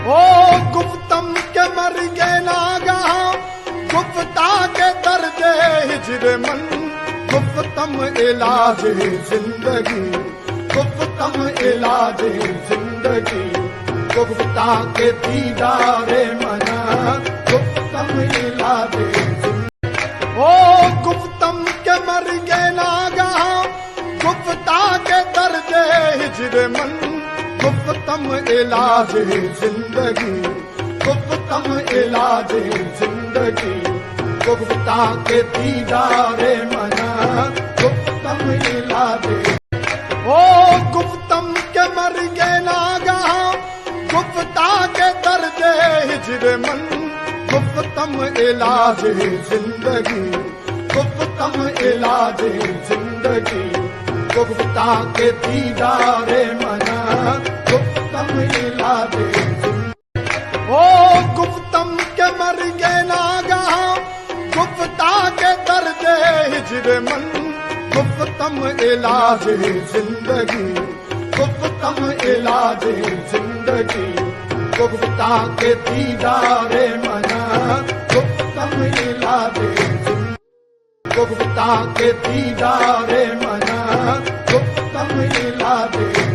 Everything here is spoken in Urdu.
او گفتم کے مر گئے ناگہاں گفتہ کے درد ہجر من گفتم علاج زندگی گفتم علاج زندگی گفتہ کے دیدار من گفتم علاج زندگی او گفتم کے مر گئے ناگہاں گفتہ کے درد ہجر من گفتم علاج زندگی گفتم علاج زندگی گفتہ کے دیدار من گفتم علاج او گفتم کے مر گئے ناگہاں گفتہ کے درد ہجر من گفتم علاج زندگی گفتم علاج زندگی گفتہ کے دیدار من گفتم علاج زندگی او گفتم کے مر گئے ناگہاں گفتہ کے درد ہجر من گفتم علاج زندگی گفتم علاج زندگی گفتہ کے دیدار من گفتم علاج زندگی گفتہ کے دیدار من گفتم علاج